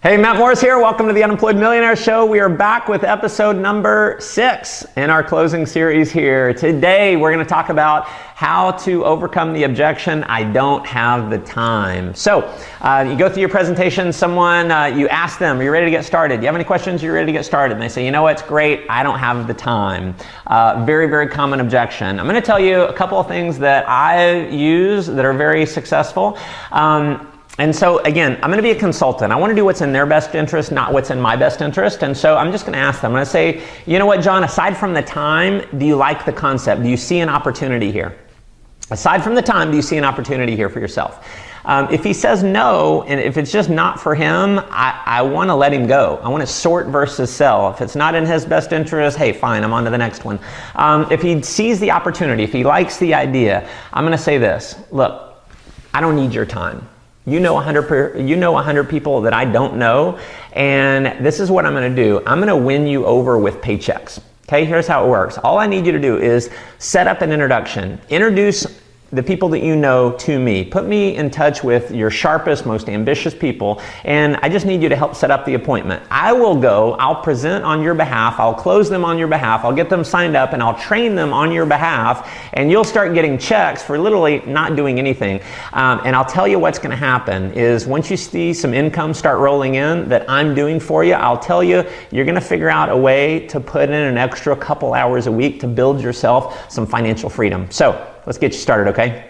Hey, Matt Morris here. Welcome to the Unemployed Millionaire Show. We are back with episode number 6 in our closing series here. Today, we're going to talk about how to overcome the objection, I don't have the time. So, you go through your presentation, you ask them, are you ready to get started? Do you have any questions? You're ready to get started. And they say, you know what, it's great, I don't have the time. Very, very common objection. I'm going to tell you a couple of things that I use that are very successful. And so again, I'm going to be a consultant. I want to do what's in their best interest, not what's in my best interest. And so I'm just going to ask them. I'm going to say, you know what, John, aside from the time, do you like the concept? Do you see an opportunity here? Aside from the time, do you see an opportunity here for yourself? If he says no, and if it's just not for him, I want to let him go. I want to sort versus sell. If it's not in his best interest, hey, fine, I'm on to the next one. If he sees the opportunity, if he likes the idea, I'm going to say this. Look, I don't need your time. You know 100 people that I don't know, and this is what I'm going to do. I'm going to win you over with paychecks. Okay, here's how it works. All I need you to do is set up an introduction. Introduce the people that you know to me. Put me in touch with your sharpest, most ambitious people, and I just need you to help set up the appointment. I will go, I'll present on your behalf, I'll close them on your behalf, I'll get them signed up, and I'll train them on your behalf, and you'll start getting checks for literally not doing anything. And I'll tell you what's going to happen is once you see some income start rolling in that I'm doing for you, I'll tell you, you're going to figure out a way to put in an extra couple hours a week to build yourself some financial freedom. So, let's get you started, okay?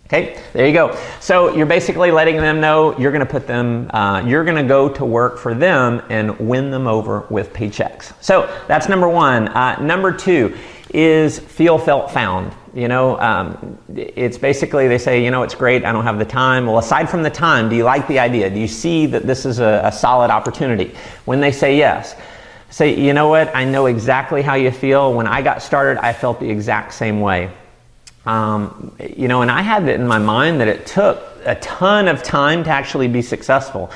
Okay, there you go. So you're basically letting them know you're going to put them, you're going to go to work for them and win them over with paychecks. So that's number one. Number two is feel, felt, found. You know, it's basically they say, you know, it's great, I don't have the time. Well, aside from the time, do you like the idea? Do you see that this is a solid opportunity? When they say yes, say, you know what, I know exactly how you feel. When I got started, I felt the exact same way. You know, and I had it in my mind that it took a ton of time to actually be successful.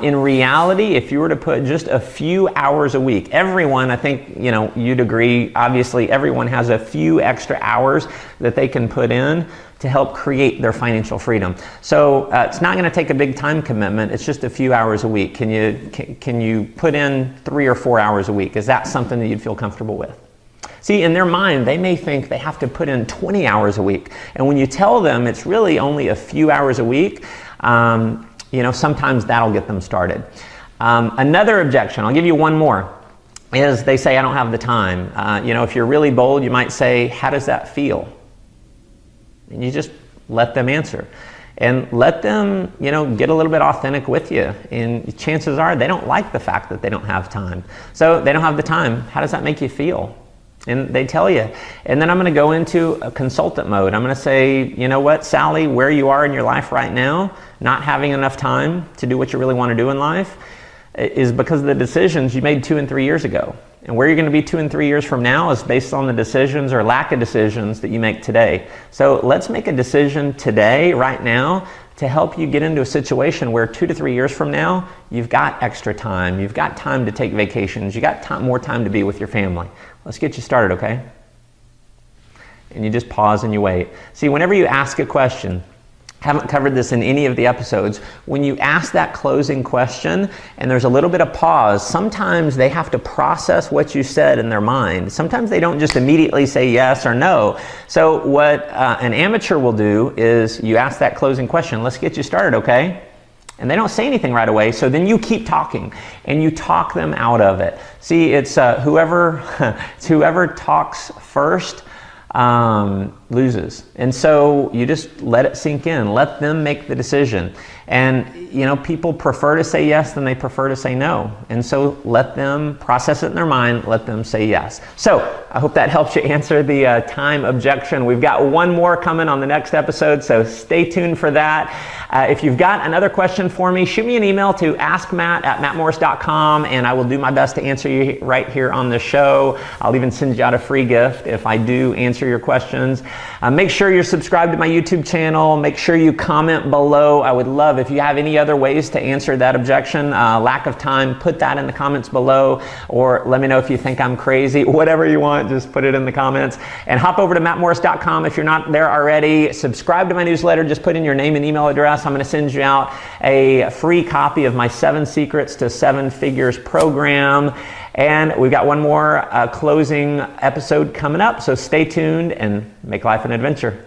In reality, if you were to put just a few hours a week, everyone, I think, you know, you'd agree, obviously everyone has a few extra hours that they can put in to help create their financial freedom. So it's not going to take a big time commitment. It's just a few hours a week. Can you put in 3 or 4 hours a week? Is that something that you'd feel comfortable with? See, in their mind, they may think they have to put in 20 hours a week. And when you tell them it's really only a few hours a week, you know, sometimes that'll get them started. Another objection, I'll give you one more, is they say, I don't have the time. You know, if you're really bold, you might say, how does that feel? And you just let them answer. And let them, you know, get a little bit authentic with you. And chances are they don't like the fact that they don't have time. So they don't have the time. How does that make you feel? And they tell you. And then I'm going to go into a consultant mode. I'm going to say, you know what, Sally, where you are in your life right now, not having enough time to do what you really want to do in life is because of the decisions you made 2 and 3 years ago. And where you're going to be 2 and 3 years from now is based on the decisions or lack of decisions that you make today. So let's make a decision today, right now, to help you get into a situation where 2 to 3 years from now, you've got extra time, you've got time to take vacations, you got more time to be with your family. Let's get you started, okay? And you just pause and you wait. See, whenever you ask a question, haven't covered this in any of the episodes, when you ask that closing question and there's a little bit of pause, sometimes they have to process what you said in their mind. Sometimes they don't just immediately say yes or no. So what an amateur will do is you ask that closing question, let's get you started, okay? And they don't say anything right away, so then you keep talking and you talk them out of it. See, it's whoever talks first loses. And so you just let it sink in. Let them make the decision. And, you know, people prefer to say yes than they prefer to say no. And so let them process it in their mind. Let them say yes. So I hope that helps you answer the time objection. We've got one more coming on the next episode, so stay tuned for that. If you've got another question for me, shoot me an email to askmatt@mattmorris.com, and I will do my best to answer you right here on the show. I'll even send you out a free gift if I do answer your questions. Make sure you're subscribed to my YouTube channel. Make sure you comment below. I would love if you have any other ways to answer that objection, lack of time, put that in the comments below, or let me know if you think I'm crazy. Whatever you want, just put it in the comments. And hop over to mattmorris.com if you're not there already. Subscribe to my newsletter. Just put in your name and email address. I'm going to send you out a free copy of my 7 Secrets to 7 Figures program. And we've got one more closing episode coming up, so stay tuned and make life an adventure.